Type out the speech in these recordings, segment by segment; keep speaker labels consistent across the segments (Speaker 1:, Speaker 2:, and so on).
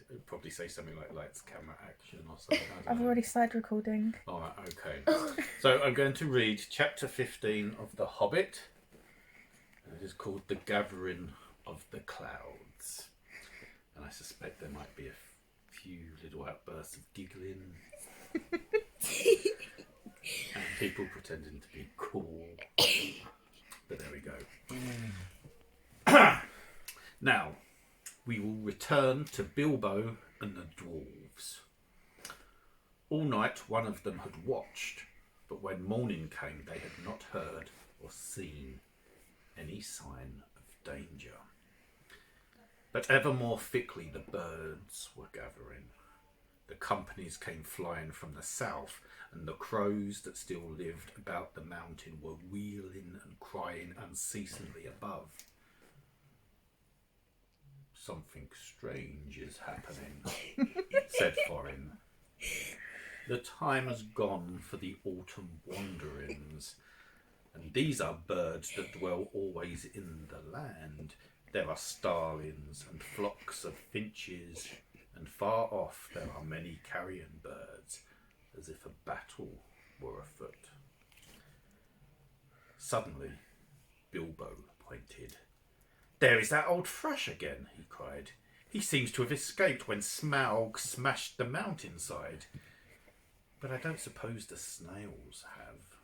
Speaker 1: It'd probably say something like lights, camera, action or something.
Speaker 2: I've already started recording.
Speaker 1: Alright, okay. So I'm going to read chapter 15 of The Hobbit. It is called The Gathering of the Clouds. And I suspect there might be a few little outbursts of giggling. And people pretending to be cool. But there we go. Now, we will return to Bilbo and the Dwarves. All night one of them had watched, but when morning came they had not heard or seen any sign of danger. But ever more thickly the birds were gathering. The companies came flying from the south, and the crows that still lived about the mountain were wheeling and crying unceasingly above. Something strange is happening, said Thorin. The time has gone for the autumn wanderings, and these are birds that dwell always in the land. There are starlings and flocks of finches, and far off there are many carrion birds, as if a battle were afoot. Suddenly, Bilbo pointed. "There is that old thrush again," he cried. "He seems to have escaped when Smaug smashed the mountainside. But I don't suppose the snails have."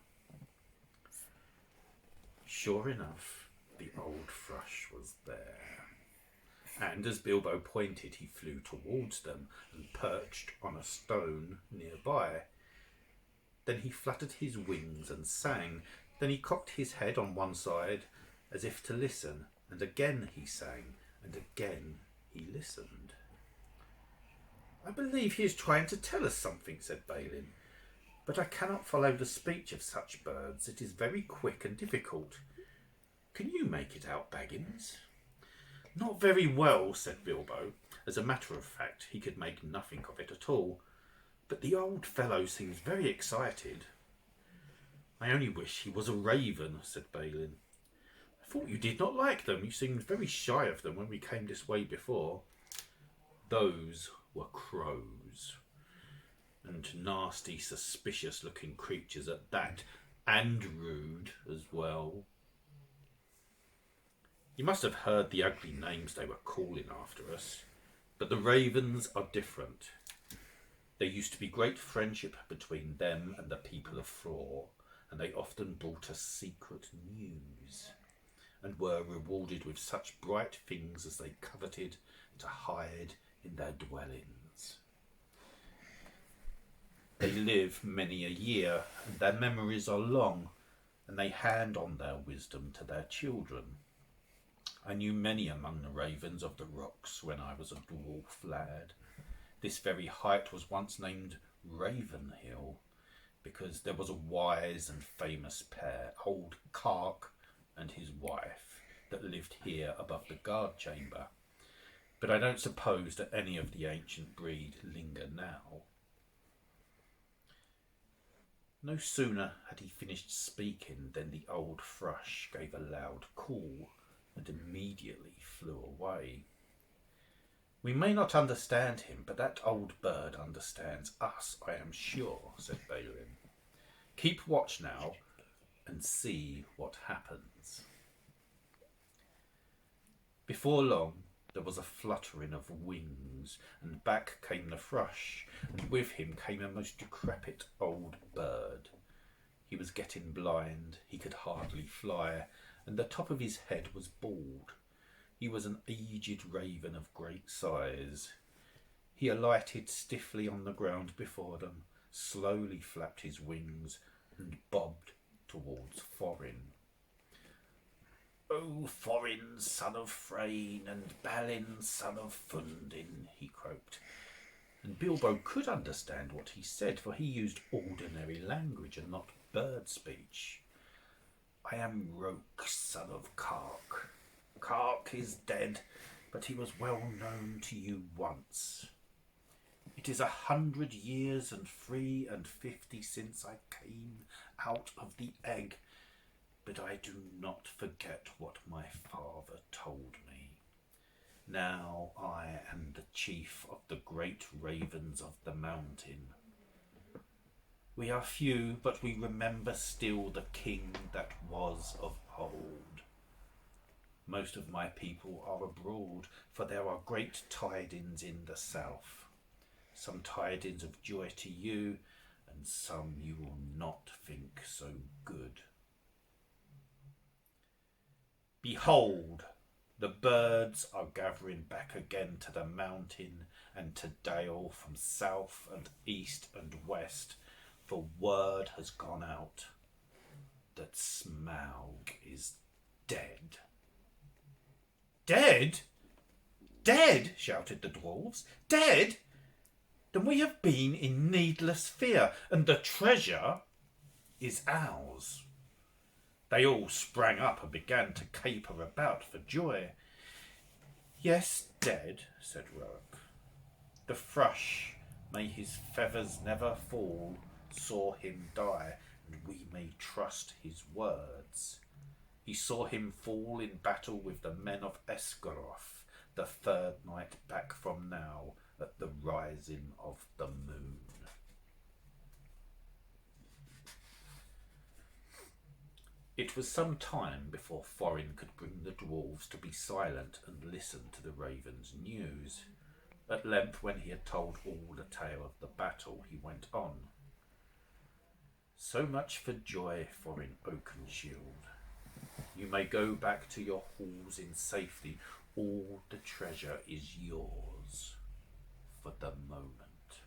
Speaker 1: Sure enough, the old thrush was there. And as Bilbo pointed, he flew towards them and perched on a stone nearby. Then he fluttered his wings and sang. Then he cocked his head on one side as if to listen, and again he sang, and again he listened. "I believe he is trying to tell us something," said Balin, "but I cannot follow the speech of such birds. It is very quick and difficult. Can you make it out, Baggins?" "Not very well," said Bilbo. As a matter of fact, he could make nothing of it at all. "But the old fellow seems very excited." "I only wish he was a raven," said Balin. "I thought you did not like them. You seemed very shy of them when we came this way before." "Those were crows, and nasty, suspicious-looking creatures at that, and rude as well. You must have heard the ugly names they were calling after us. But the ravens are different. There used to be great friendship between them and the people of Thor, and they often brought us secret news, and were rewarded with such bright things as they coveted to hide in their dwellings. They live many a year, and their memories are long, and they hand on their wisdom to their children. I knew many among the ravens of the rocks when I was a dwarf lad. This very height was once named Raven Hill, because there was a wise and famous pair, old Kark and his wife, that lived here above the guard chamber. But I don't suppose that any of the ancient breed linger now." No sooner had he finished speaking than the old thrush gave a loud call and immediately flew away. "We may not understand him, but that old bird understands us, I am sure," said Balin. "Keep watch now and see what happens." Before long there was a fluttering of wings, and back came the thrush, and with him came a most decrepit old bird. He was getting blind, he could hardly fly, and the top of his head was bald. He was an aged raven of great size. He alighted stiffly on the ground before them, slowly flapped his wings, and bobbed towards Thorin. "O Thorin, son of Thrain, and Balin, son of Fundin," he croaked. And Bilbo could understand what he said, for he used ordinary language and not bird speech. "I am Roke, son of Kark. Kark is dead, but he was well known to you once. It is 100 years and 53 since I came out of the egg, but I do not forget what my father told me. Now I am the chief of the great ravens of the mountain. We are few, but we remember still the king that was of old. Most of my people are abroad, for there are great tidings in the south. Some tidings of joy to you, and some you will not think so good. Behold, the birds are gathering back again to the mountain and to dale from south and east and west, for word has gone out that Smaug is dead. Dead? Dead? Shouted the dwarves. Dead? Then we have been in needless fear, and the treasure is ours. They all sprang up and began to caper about for joy. Yes, dead, said Rourke. The thrush, may his feathers never fall, saw him die, and we may trust his words. He saw him fall in battle with the men of Esgaroth, the third night back from now, at the rising of the moon. It was some time before Thorin could bring the dwarves to be silent and listen to the raven's news. At length, when he had told all the tale of the battle, he went on. So much for joy, Thorin Oakenshield. You may go back to your halls in safety. All the treasure is yours for the moment.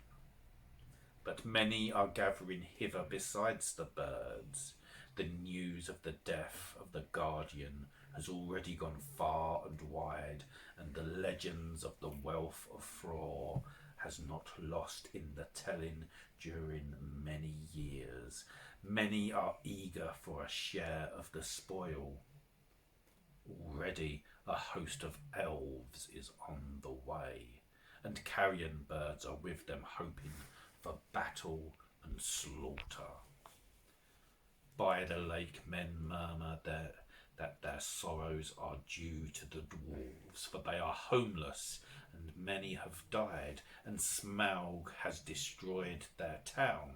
Speaker 1: But many are gathering hither besides the birds. The news of the death of the Guardian has already gone far and wide, and the legends of the wealth of Thror has not lost in the telling during many years. Many are eager for a share of the spoil. Already a host of elves is on the way, and carrion birds are with them, hoping for battle and slaughter. By the lake men murmur that their sorrows are due to the dwarves, for they are homeless, and many have died, and Smaug has destroyed their town.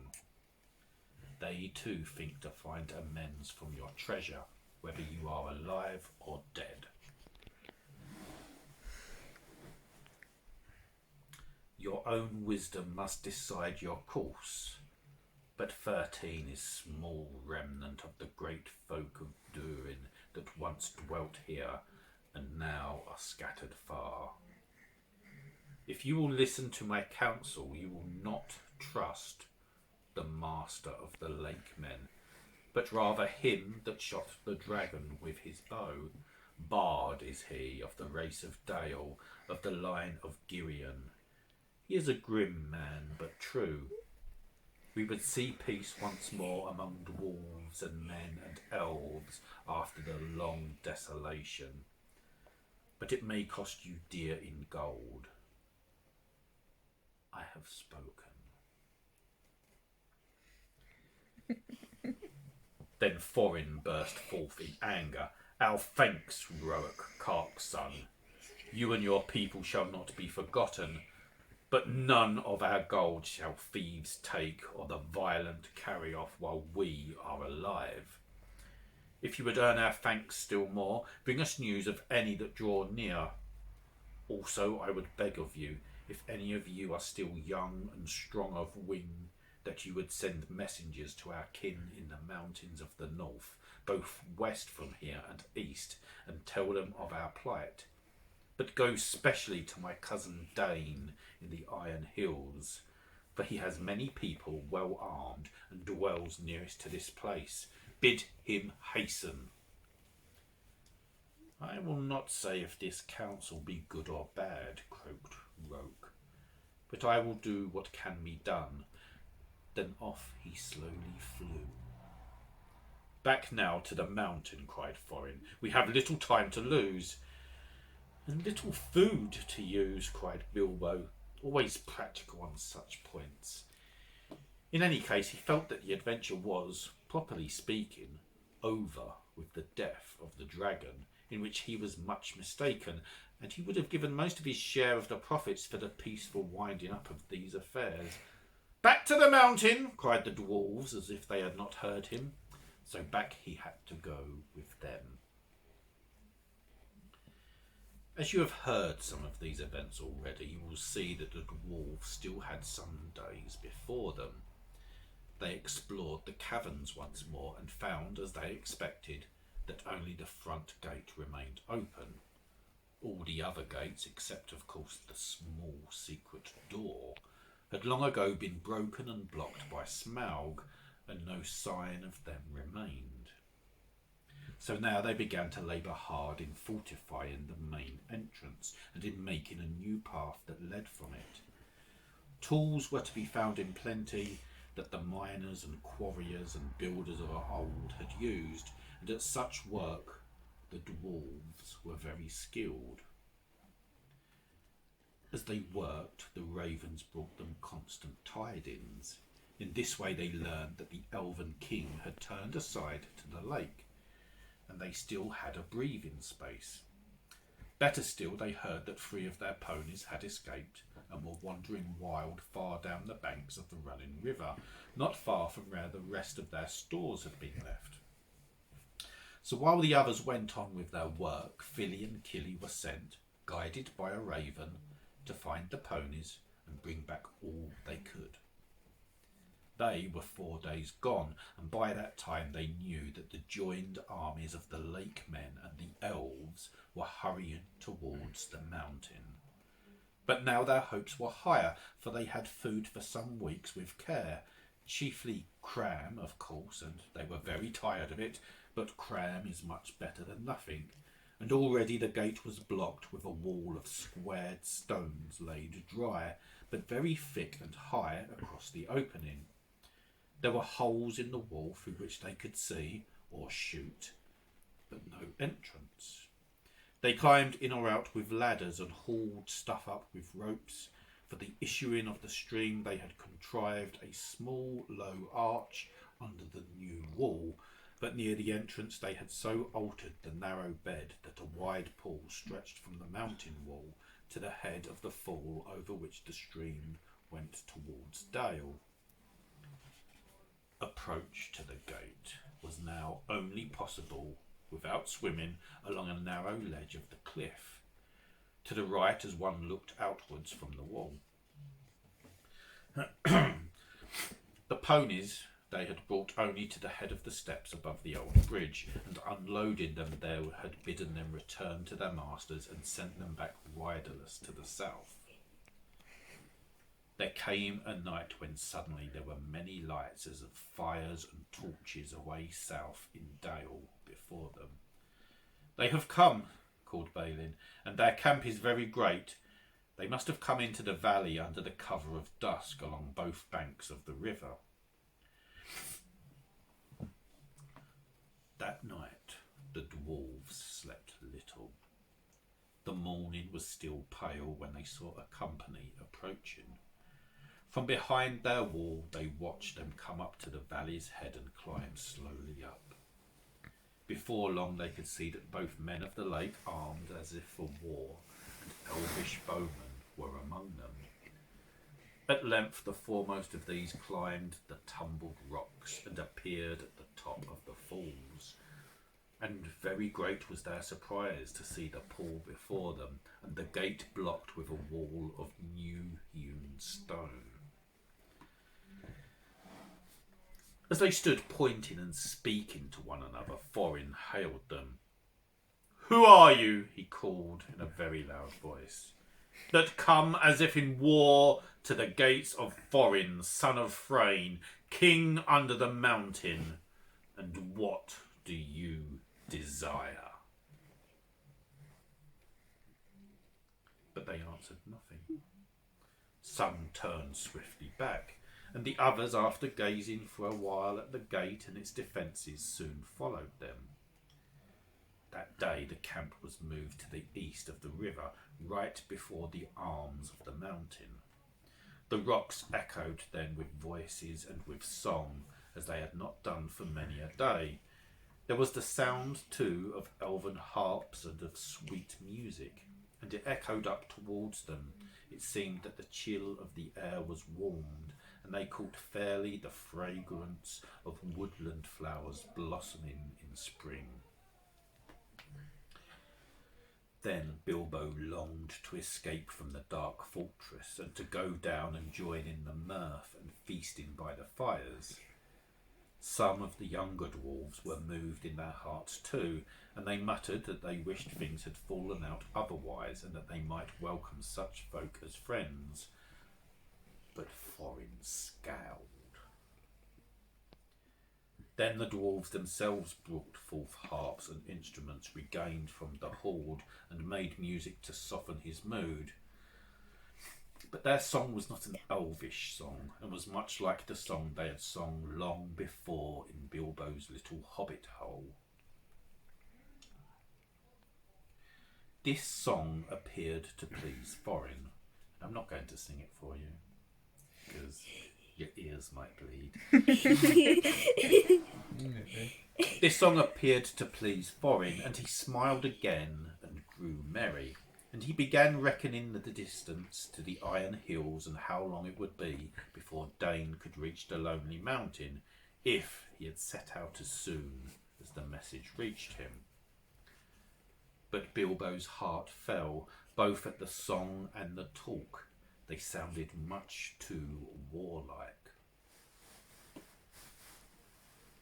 Speaker 1: They too think to find amends from your treasure, whether you are alive or dead. Your own wisdom must decide your course. But 13 is small remnant of the great folk of Durin that once dwelt here and now are scattered far. If you will listen to my counsel, you will not trust the master of the lake men, but rather him that shot the dragon with his bow. Bard is he, of the race of Dale, of the line of Girion. He is a grim man, but true. We would see peace once more among dwarves and men and elves after the long desolation. But it may cost you dear in gold. I have spoken. Then Thorin burst forth in anger. Our thanks, Rourke, Kark's son. You and your people shall not be forgotten. But none of our gold shall thieves take, or the violent carry off while we are alive. If you would earn our thanks still more, bring us news of any that draw near. Also I would beg of you, if any of you are still young and strong of wing, that you would send messengers to our kin in the mountains of the north, both west from here and east, and tell them of our plight. But go specially to my cousin Dane in the Iron Hills, for he has many people well armed and dwells nearest to this place. Bid him hasten. I will not say if this counsel be good or bad, croaked Rourke, but I will do what can be done. Then off he slowly flew. Back now to the mountain, cried Thorin. We have little time to lose. And little food to use, cried Bilbo, always practical on such points. In any case, he felt that the adventure was, properly speaking, over with the death of the dragon in which he was much mistaken, and he would have given most of his share of the profits for the peaceful winding up of these affairs. "Back to the mountain!" cried the dwarves, as if they had not heard him. So back he had to go with them. As you have heard some of these events already, you will see that the dwarves still had some days before them. They explored the caverns once more and found, as they expected, that only the front gate remained open. All the other gates, except of course the small secret door, had long ago been broken and blocked by Smaug, and no sign of them remained. So now they began to labour hard in fortifying the main entrance and in making a new path that led from it. Tools were to be found in plenty that the miners and quarriers and builders of old had used, and at such work the dwarves were very skilled. As they worked, the ravens brought them constant tidings. In this way they learned that the elven king had turned aside to the lake, and they still had a breathing space. Better still, they heard that 3 of their ponies had escaped and were wandering wild far down the banks of the running river, not far from where the rest of their stores had been left. So while the others went on with their work, Philly and Killy were sent, guided by a raven, to find the ponies and bring back all they could. They were 4 days gone, and by that time they knew that the joined armies of the lake men and the elves were hurrying towards the mountain. But now their hopes were higher, for they had food for some weeks with care, chiefly cram, of course, and they were very tired of it, but cram is much better than nothing, and already the gate was blocked with a wall of squared stones laid dry, but very thick and high across the opening. There were holes in the wall through which they could see or shoot, but no entrance. They climbed in or out with ladders and hauled stuff up with ropes. For the issuing of the stream they had contrived a small low arch under the new wall, but near the entrance they had so altered the narrow bed that a wide pool stretched from the mountain wall to the head of the fall over which the stream went towards Dale. Approach to the gate was now only possible without swimming along a narrow ledge of the cliff, to the right as one looked outwards from the wall. The ponies they had brought only to the head of the steps above the old bridge, and unloading them there had bidden them return to their masters and sent them back riderless to the south. There came a night when suddenly there were many lights as of fires and torches away south in Dale before them. "They have come," called Balin, "and their camp is very great. They must have come into the valley under the cover of dusk along both banks of the river." That night the dwarves slept little. The morning was still pale when they saw a company approaching. From behind their wall they watched them come up to the valley's head and climb slowly up. Before long they could see that both men of the lake, armed as if for war, and elvish bowmen were among them. At length the foremost of these climbed the tumbled rocks and appeared at the top of the falls. And very great was their surprise to see the pool before them, and the gate blocked with a wall of new-hewn stone. As they stood pointing and speaking to one another, Thorin hailed them. "Who are you," he called in a very loud voice, "that come as if in war to the gates of Thorin, son of Thrain, king under the mountain? And what do you desire?" But they answered nothing. Some turned swiftly back, and the others, after gazing for a while at the gate and its defences, soon followed them. That day the camp was moved to the east of the river, right before the arms of the mountain. The rocks echoed then with voices and with song, as they had not done for many a day, There was the sound, too, of elven harps and of sweet music, and it echoed up towards them. It seemed that the chill of the air was warmed, and they caught fairly the fragrance of woodland flowers blossoming in spring. Then Bilbo longed to escape from the dark fortress and to go down and join in the mirth and feasting by the fires. Some of the younger dwarves were moved in their hearts too, and they muttered that they wished things had fallen out otherwise and that they might welcome such folk as friends. But Thorin scowled. Then the dwarves themselves brought forth harps and instruments regained from the hoard and made music to soften his mood. But their song was not an elvish song, and was much like the song they had sung long before in Bilbo's little hobbit hole. This song appeared to please Thorin. I'm not going to sing it for you, because your ears might bleed. This song appeared to please Thorin, and he smiled again and grew merry. And he began reckoning the distance to the Iron Hills and how long it would be before Dane could reach the Lonely Mountain, if he had set out as soon as the message reached him. But Bilbo's heart fell, both at the song and the talk. They sounded much too warlike.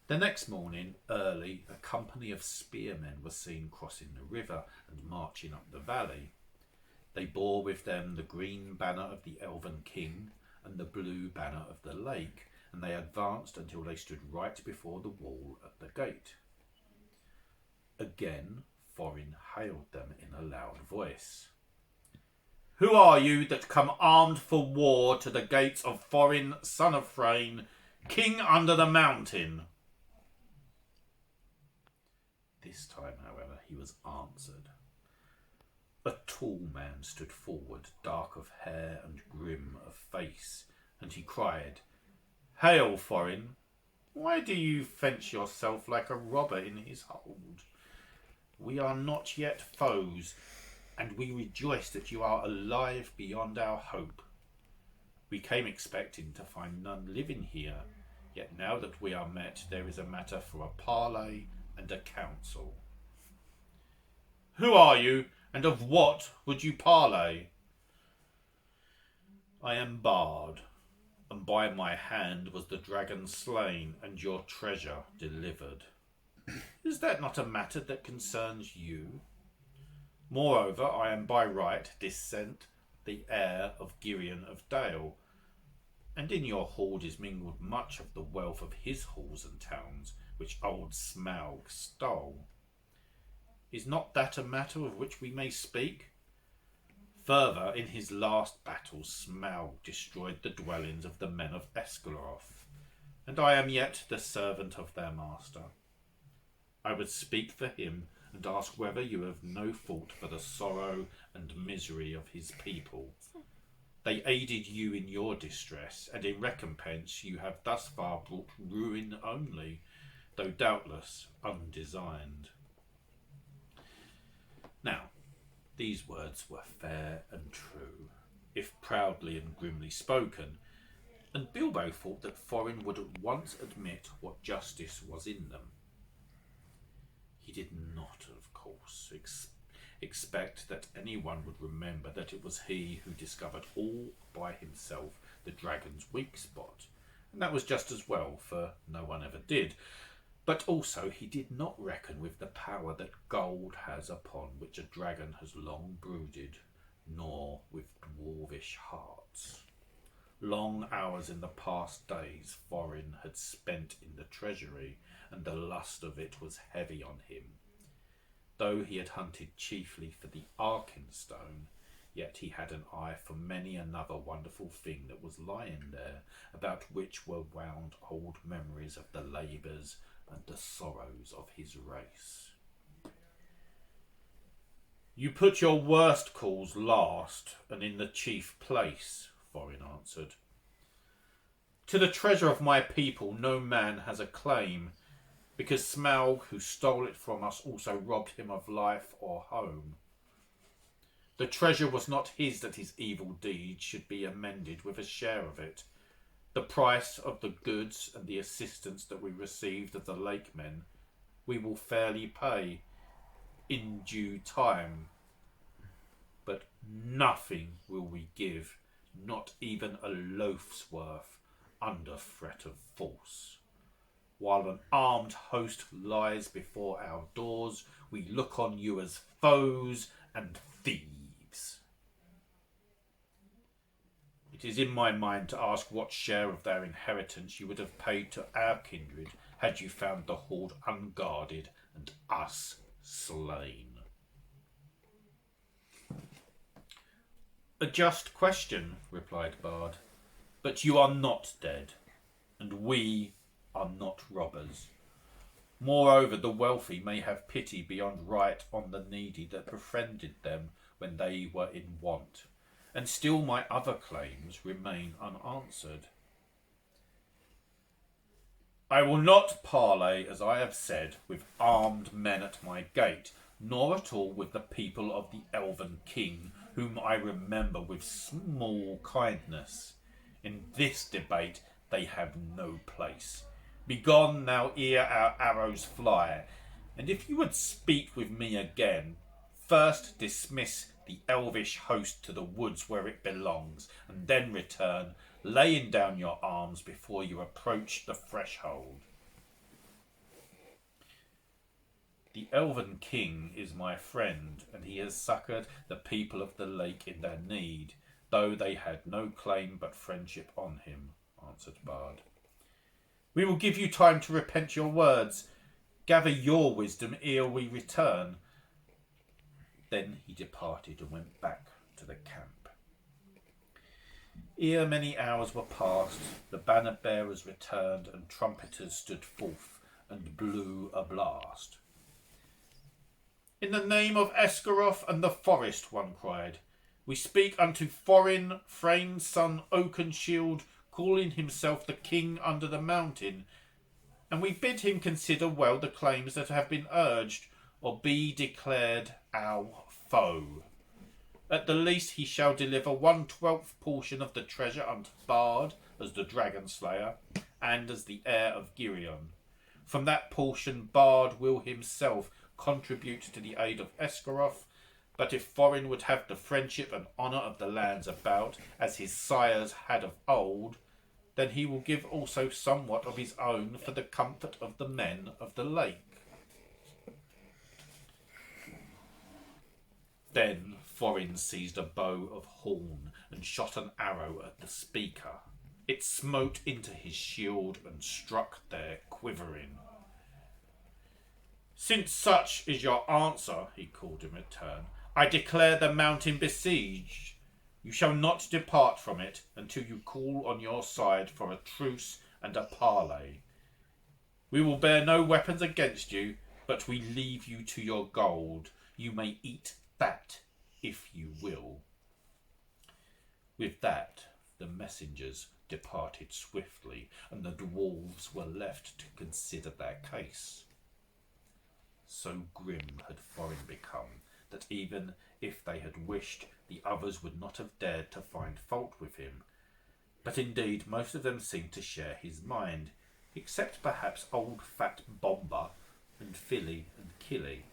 Speaker 1: The next morning, early, a company of spearmen were seen crossing the river and marching up the valley. They bore with them the green banner of the Elven King and the blue banner of the lake, and they advanced until they stood right before the wall at the gate. Again, Thorin hailed them in a loud voice. "Who are you that come armed for war to the gates of Thorin, son of Thrain, king under the mountain?" This time, however, he was answered. A tall man stood forward, dark of hair and grim of face, and he cried, "Hail, Thorin! Why do you fence yourself like a robber in his hold? We are not yet foes, and we rejoice that you are alive beyond our hope. We came expecting to find none living here, yet now that we are met, there is a matter for a parley and a council." "Who are you, and of what would you parley?" "I am Bard, and by my hand was the dragon slain and your treasure delivered. Is that not a matter that concerns you? Moreover, I am by right descent the heir of Girion of Dale, and in your hoard is mingled much of the wealth of his halls and towns, which old Smaug stole. Is not that a matter of which we may speak? Further, in his last battle, Smaug destroyed the dwellings of the men of Esgaroth, and I am yet the servant of their master. I would speak for him and ask whether you have no fault for the sorrow and misery of his people. They aided you in your distress, and in recompense you have thus far brought ruin only, though doubtless undesigned." Now, these words were fair and true, if proudly and grimly spoken, and Bilbo thought that Thorin would at once admit what justice was in them. He did not, of course, expect that anyone would remember that it was he who discovered all by himself the dragon's weak spot, and that was just as well, for no one ever did. But also he did not reckon with the power that gold has upon which a dragon has long brooded, nor with dwarvish hearts. Long hours in the past days Thorin had spent in the treasury, and the lust of it was heavy on him. Though he had hunted chiefly for the Arkenstone, yet he had an eye for many another wonderful thing that was lying there, about which were wound old memories of the labours and the sorrows of his race. "You put your worst calls last, and in the chief place," Thorin answered. "To the treasure of my people no man has a claim, because Smaug, who stole it from us, also robbed him of life or home. The treasure was not his that his evil deeds should be amended with a share of it. The price of the goods and the assistance that we received of the lake men we will fairly pay in due time. But nothing will we give, not even a loaf's worth, under threat of force. While an armed host lies before our doors, we look on you as foes and thieves. It is in my mind to ask what share of their inheritance you would have paid to our kindred had you found the hoard unguarded and us slain. A just question, replied Bard, but you are not dead, and we are not robbers. Moreover, the wealthy may have pity beyond right on the needy that befriended them when they were in want, and still my other claims remain unanswered. I will not parley, as I have said, with armed men at my gate, nor at all with the people of the Elven King, whom I remember with small kindness. In this debate they have no place. Begone now ere our arrows fly, and if you would speak with me again, first dismiss the elvish host to the woods where it belongs, and then return, laying down your arms before you approach the threshold. The Elven King is my friend, and he has succoured the people of the lake in their need, though they had no claim but friendship on him, answered Bard. We will give you time to repent your words. Gather your wisdom ere we return. Then he departed and went back to the camp. Ere many hours were past, the banner bearers returned, and trumpeters stood forth and blew a blast. In the name of Esgaroth and the forest, one cried, we speak unto Thorin, Thrain's son Oakenshield, calling himself the king under the mountain, and we bid him consider well the claims that have been urged, or be declared our foe. At the least he shall deliver 1/12 portion of the treasure unto Bard as the dragon slayer, and as the heir of Girion. From that portion Bard will himself contribute to the aid of Esgaroth, but if Thorin would have the friendship and honour of the lands about, as his sires had of old, then he will give also somewhat of his own for the comfort of the men of the lake. Then Thorin seized a bow of horn and shot an arrow at the speaker. It smote into his shield and struck there, quivering. Since such is your answer, he called in return, I declare the mountain besieged. You shall not depart from it until you call on your side for a truce and a parley. We will bear no weapons against you, but we leave you to your gold. You may eat that if you will. With that, the messengers departed swiftly, and the dwarves were left to consider their case. So grim had Thorin become that even if they had wished, the others would not have dared to find fault with him. But indeed most of them seemed to share his mind, except perhaps old fat Bomba and Philly and Killy.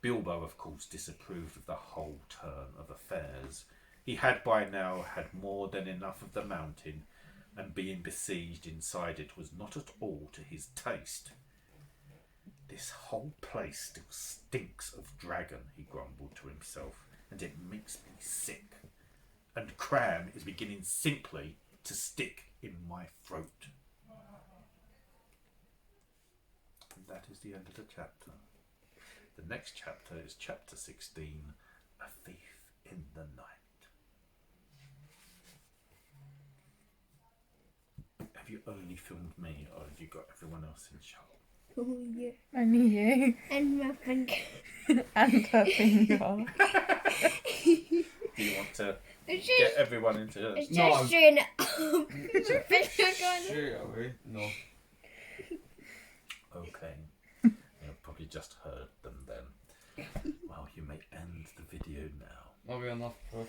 Speaker 1: Bilbo, of course, disapproved of the whole turn of affairs. He had by now had more than enough of the mountain, and being besieged inside it was not at all to his taste. This whole place still stinks of dragon, he grumbled to himself, and it makes me sick. And cram is beginning simply to stick in my throat. And that is the end of the chapter. The next chapter is chapter 16, A Thief in the Night. Have you only filmed me, or have you got everyone else in shot?
Speaker 3: Oh, yeah.
Speaker 2: Only you.
Speaker 3: And my finger.
Speaker 2: And her finger.
Speaker 1: Do you want to get everyone into it?
Speaker 3: It's
Speaker 4: No,
Speaker 3: just
Speaker 4: I'm-
Speaker 3: doing it.
Speaker 4: Straight away. No.
Speaker 1: okay. You've probably just heard them then. Well, you may end the video now.
Speaker 4: Har vi enough proof?